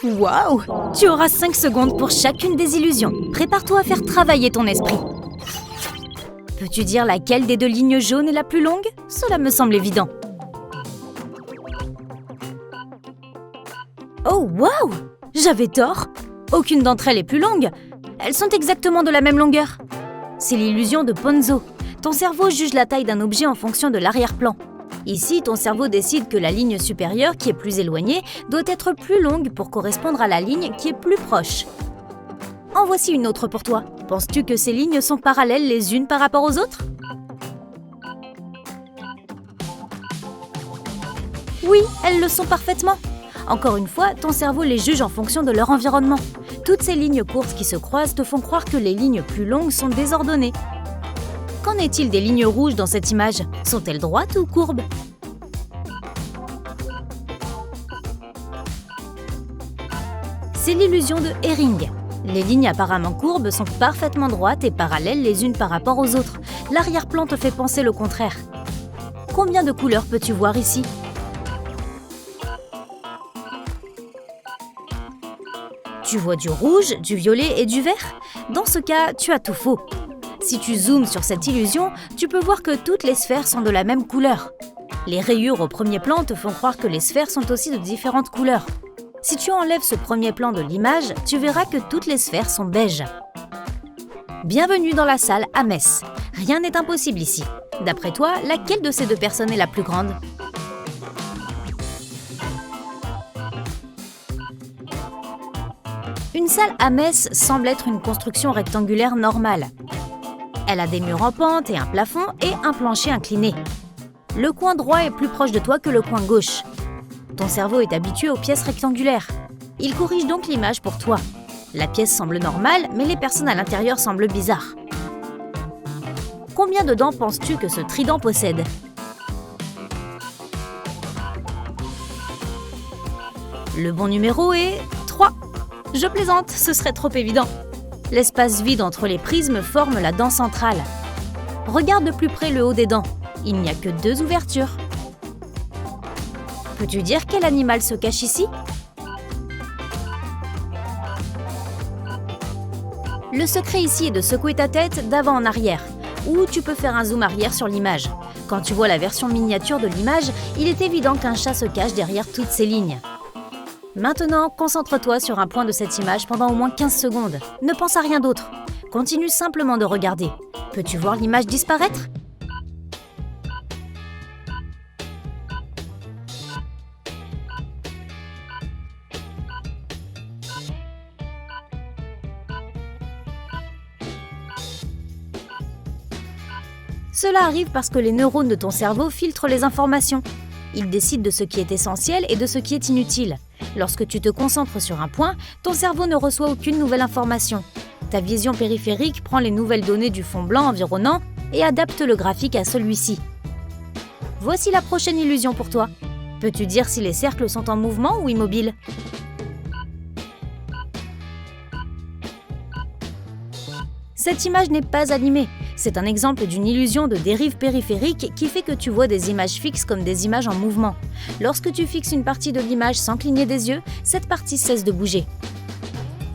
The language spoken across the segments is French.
Waouh! Tu auras 5 secondes pour chacune des illusions. Prépare-toi à faire travailler ton esprit. Peux-tu dire laquelle des deux lignes jaunes est la plus longue? Cela me semble évident. Oh, waouh! J'avais tort! Aucune d'entre elles est plus longue. Elles sont exactement de la même longueur. C'est l'illusion de Ponzo. Ton cerveau juge la taille d'un objet en fonction de l'arrière-plan. Ici, ton cerveau décide que la ligne supérieure, qui est plus éloignée, doit être plus longue pour correspondre à la ligne qui est plus proche. En voici une autre pour toi. Penses-tu que ces lignes sont parallèles les unes par rapport aux autres? Oui, elles le sont parfaitement. Encore une fois, ton cerveau les juge en fonction de leur environnement. Toutes ces lignes courtes qui se croisent te font croire que les lignes plus longues sont désordonnées. Qu'en est-il des lignes rouges dans cette image? Sont-elles droites ou courbes? C'est l'illusion de Hering. Les lignes apparemment courbes sont parfaitement droites et parallèles les unes par rapport aux autres. L'arrière-plan te fait penser le contraire. Combien de couleurs peux-tu voir ici? Tu vois du rouge, du violet et du vert? Dans ce cas, tu as tout faux. Si tu zoomes sur cette illusion, tu peux voir que toutes les sphères sont de la même couleur. Les rayures au premier plan te font croire que les sphères sont aussi de différentes couleurs. Si tu enlèves ce premier plan de l'image, tu verras que toutes les sphères sont beiges. Bienvenue dans la salle à Metz. Rien n'est impossible ici. D'après toi, laquelle de ces deux personnes est la plus grande? Une salle à Metz semble être une construction rectangulaire normale. Elle a des murs en pente et un plafond et un plancher incliné. Le coin droit est plus proche de toi que le coin gauche. Ton cerveau est habitué aux pièces rectangulaires. Il corrige donc l'image pour toi. La pièce semble normale, mais les personnes à l'intérieur semblent bizarres. Combien de dents penses-tu que ce trident possède? Le bon numéro est 3. Je plaisante, ce serait trop évident. L'espace vide entre les prismes forme la dent centrale. Regarde de plus près le haut des dents. Il n'y a que 2 ouvertures. Peux-tu dire quel animal se cache ici? Le secret ici est de secouer ta tête d'avant en arrière, ou tu peux faire un zoom arrière sur l'image. Quand tu vois la version miniature de l'image, il est évident qu'un chat se cache derrière toutes ces lignes. Maintenant, concentre-toi sur un point de cette image pendant au moins 15 secondes. Ne pense à rien d'autre. Continue simplement de regarder. Peux-tu voir l'image disparaître? Cela arrive parce que les neurones de ton cerveau filtrent les informations. Ils décident de ce qui est essentiel et de ce qui est inutile. Lorsque tu te concentres sur un point, ton cerveau ne reçoit aucune nouvelle information. Ta vision périphérique prend les nouvelles données du fond blanc environnant et adapte le graphique à celui-ci. Voici la prochaine illusion pour toi. Peux-tu dire si les cercles sont en mouvement ou immobiles? Cette image n'est pas animée. C'est un exemple d'une illusion de dérive périphérique qui fait que tu vois des images fixes comme des images en mouvement. Lorsque tu fixes une partie de l'image sans cligner des yeux, cette partie cesse de bouger.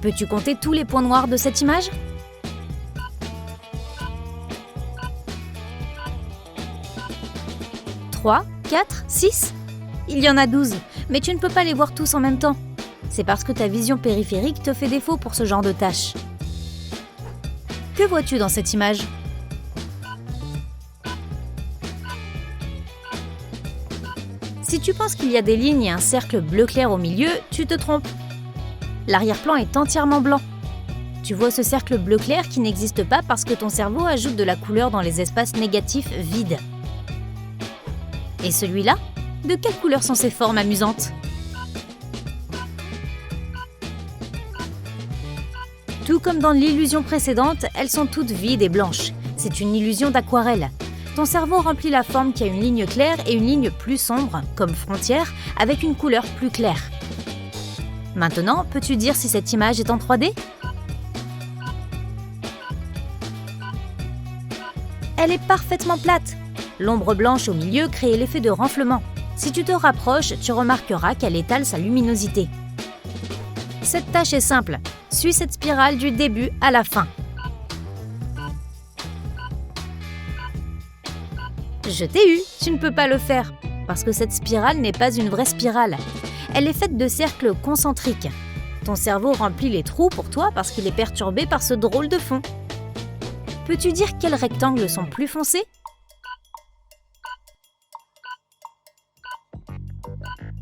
Peux-tu compter tous les points noirs de cette image? « 3, 4, 6 » Il y en a 12, mais tu ne peux pas les voir tous en même temps. C'est parce que ta vision périphérique te fait défaut pour ce genre de tâches. Que vois-tu dans cette image? Si tu penses qu'il y a des lignes et un cercle bleu clair au milieu, tu te trompes. L'arrière-plan est entièrement blanc. Tu vois ce cercle bleu clair qui n'existe pas parce que ton cerveau ajoute de la couleur dans les espaces négatifs vides. Et celui-là? De quelle couleur sont ces formes amusantes? Tout comme dans l'illusion précédente, elles sont toutes vides et blanches. C'est une illusion d'aquarelle. Ton cerveau remplit la forme qui a une ligne claire et une ligne plus sombre, comme frontière, avec une couleur plus claire. Maintenant, peux-tu dire si cette image est en 3D? Elle est parfaitement plate. L'ombre blanche au milieu crée l'effet de renflement. Si tu te rapproches, tu remarqueras qu'elle étale sa luminosité. Cette tâche est simple. Suis cette spirale du début à la fin. Je t'ai eu, tu ne peux pas le faire, parce que cette spirale n'est pas une vraie spirale. Elle est faite de cercles concentriques. Ton cerveau remplit les trous pour toi parce qu'il est perturbé par ce drôle de fond. Peux-tu dire quels rectangles sont plus foncés?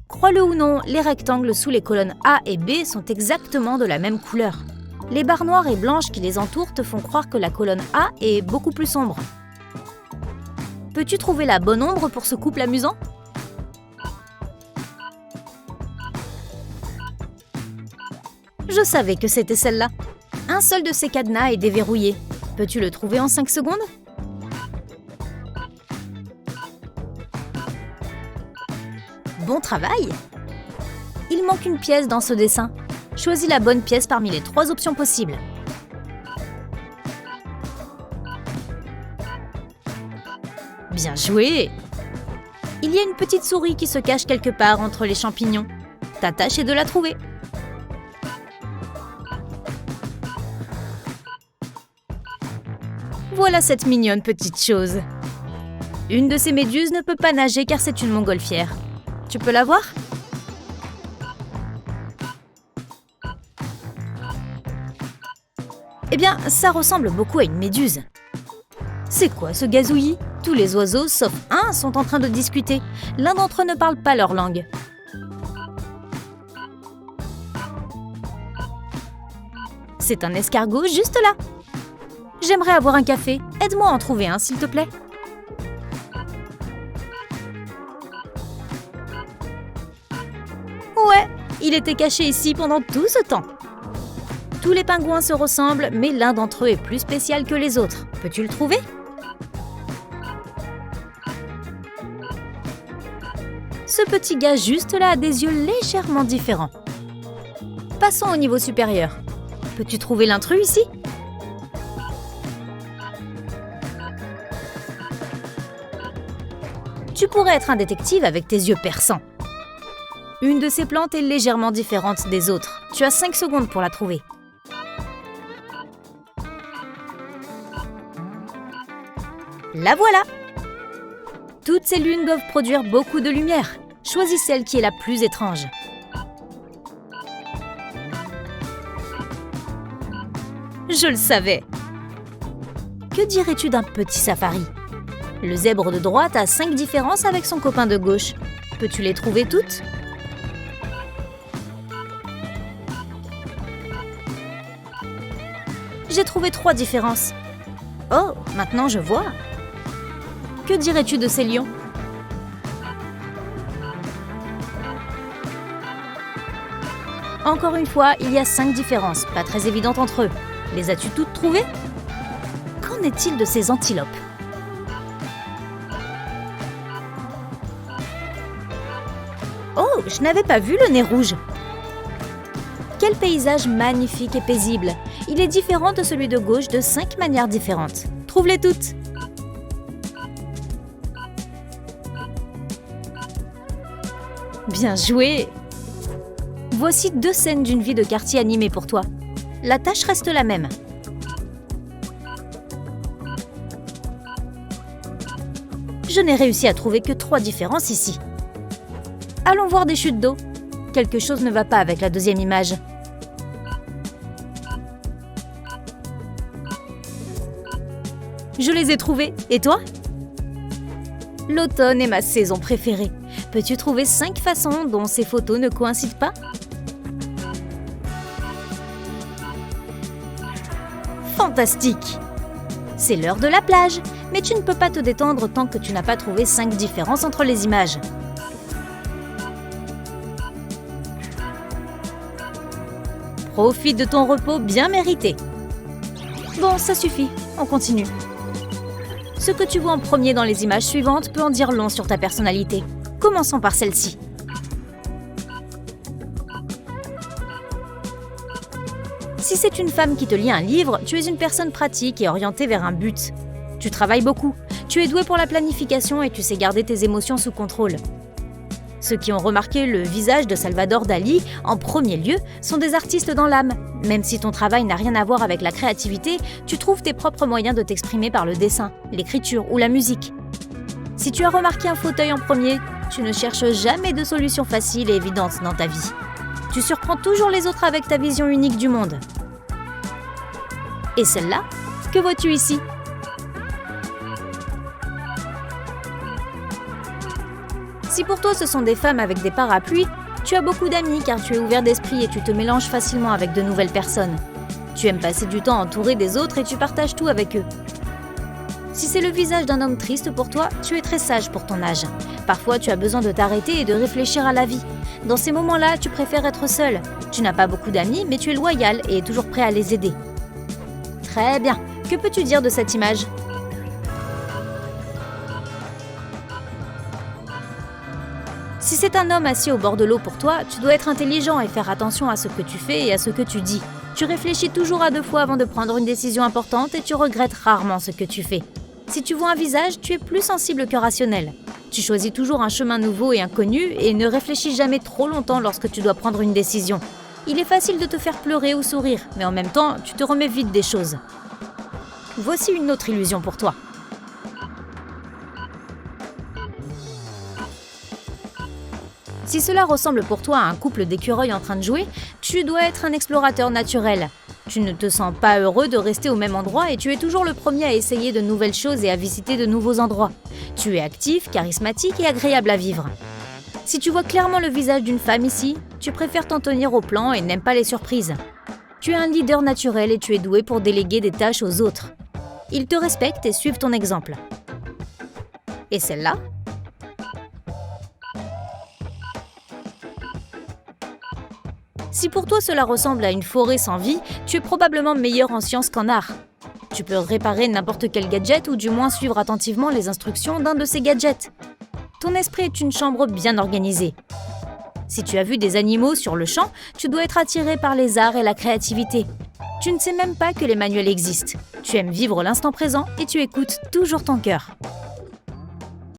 Crois-le ou non, les rectangles sous les colonnes A et B sont exactement de la même couleur. Les barres noires et blanches qui les entourent te font croire que la colonne A est beaucoup plus sombre. Peux-tu trouver la bonne ombre pour ce couple amusant? Je savais que c'était celle-là. Un seul de ces cadenas est déverrouillé. Peux-tu le trouver en 5 secondes? Bon travail! Il manque une pièce dans ce dessin. Choisis la bonne pièce parmi les 3 options possibles. Bien joué! Il y a une petite souris qui se cache quelque part entre les champignons. Ta tâche est de la trouver. Voilà cette mignonne petite chose. Une de ces méduses ne peut pas nager car c'est une montgolfière. Tu peux la voir? Eh bien, ça ressemble beaucoup à une méduse. C'est quoi ce gazouillis? Tous les oiseaux, sauf un, sont en train de discuter. L'un d'entre eux ne parle pas leur langue. C'est un escargot juste là. J'aimerais avoir un café. Aide-moi à en trouver un, s'il te plaît. Ouais, il était caché ici pendant tout ce temps. Tous les pingouins se ressemblent, mais l'un d'entre eux est plus spécial que les autres. Peux-tu le trouver? Ce petit gars juste là a des yeux légèrement différents. Passons au niveau supérieur. Peux-tu trouver l'intrus ici? Tu pourrais être un détective avec tes yeux perçants. Une de ces plantes est légèrement différente des autres. Tu as 5 secondes pour la trouver. La voilà! Toutes ces lunes doivent produire beaucoup de lumière. Choisis celle qui est la plus étrange. Je le savais! Que dirais-tu d'un petit safari? Le zèbre de droite a 5 différences avec son copain de gauche. Peux-tu les trouver toutes? J'ai trouvé 3 différences. Oh, maintenant je vois. Que dirais-tu de ces lions? Encore une fois, il y a 5 différences, pas très évidentes entre eux. Les as-tu toutes trouvées? Qu'en est-il de ces antilopes? Oh, je n'avais pas vu le nez rouge. Quel paysage magnifique et paisible. Il est différent de celui de gauche de 5 manières différentes. Trouve-les toutes. Bien joué! Voici 2 scènes d'une vie de quartier animée pour toi. La tâche reste la même. Je n'ai réussi à trouver que 3 différences ici. Allons voir des chutes d'eau. Quelque chose ne va pas avec la deuxième image. Je les ai trouvées. Et toi? L'automne est ma saison préférée. Peux-tu trouver 5 façons dont ces photos ne coïncident pas? Fantastique! C'est l'heure de la plage, mais tu ne peux pas te détendre tant que tu n'as pas trouvé 5 différences entre les images. Profite de ton repos bien mérité. Bon, ça suffit, on continue. Ce que tu vois en premier dans les images suivantes peut en dire long sur ta personnalité. Commençons par celle-ci. Si c'est une femme qui te lit un livre, tu es une personne pratique et orientée vers un but. Tu travailles beaucoup, tu es doué pour la planification et tu sais garder tes émotions sous contrôle. Ceux qui ont remarqué le visage de Salvador Dali en premier lieu sont des artistes dans l'âme. Même si ton travail n'a rien à voir avec la créativité, tu trouves tes propres moyens de t'exprimer par le dessin, l'écriture ou la musique. Si tu as remarqué un fauteuil en premier, tu ne cherches jamais de solution facile et évidente dans ta vie. Tu surprends toujours les autres avec ta vision unique du monde. Et celle-là, que vois-tu ici ? Si pour toi ce sont des femmes avec des parapluies, tu as beaucoup d'amis car tu es ouvert d'esprit et tu te mélanges facilement avec de nouvelles personnes. Tu aimes passer du temps entouré des autres et tu partages tout avec eux. Si c'est le visage d'un homme triste pour toi, tu es très sage pour ton âge. Parfois, tu as besoin de t'arrêter et de réfléchir à la vie. Dans ces moments-là, tu préfères être seul. Tu n'as pas beaucoup d'amis, mais tu es loyal et toujours prêt à les aider. Très bien. Que peux-tu dire de cette image ? Si c'est un homme assis au bord de l'eau pour toi, tu dois être intelligent et faire attention à ce que tu fais et à ce que tu dis. Tu réfléchis toujours à 2 fois avant de prendre une décision importante et tu regrettes rarement ce que tu fais. Si tu vois un visage, tu es plus sensible que rationnel. Tu choisis toujours un chemin nouveau et inconnu et ne réfléchis jamais trop longtemps lorsque tu dois prendre une décision. Il est facile de te faire pleurer ou sourire, mais en même temps, tu te remets vite des choses. Voici une autre illusion pour toi. Si cela ressemble pour toi à un couple d'écureuils en train de jouer, tu dois être un explorateur naturel. Tu ne te sens pas heureux de rester au même endroit et tu es toujours le premier à essayer de nouvelles choses et à visiter de nouveaux endroits. Tu es actif, charismatique et agréable à vivre. Si tu vois clairement le visage d'une femme ici, tu préfères t'en tenir au plan et n'aimes pas les surprises. Tu es un leader naturel et tu es doué pour déléguer des tâches aux autres. Ils te respectent et suivent ton exemple. Et celle-là ? Si pour toi cela ressemble à une forêt sans vie, tu es probablement meilleur en sciences qu'en art. Tu peux réparer n'importe quel gadget ou du moins suivre attentivement les instructions d'un de ces gadgets. Ton esprit est une chambre bien organisée. Si tu as vu des animaux sur le champ, tu dois être attiré par les arts et la créativité. Tu ne sais même pas que les manuels existent. Tu aimes vivre l'instant présent et tu écoutes toujours ton cœur.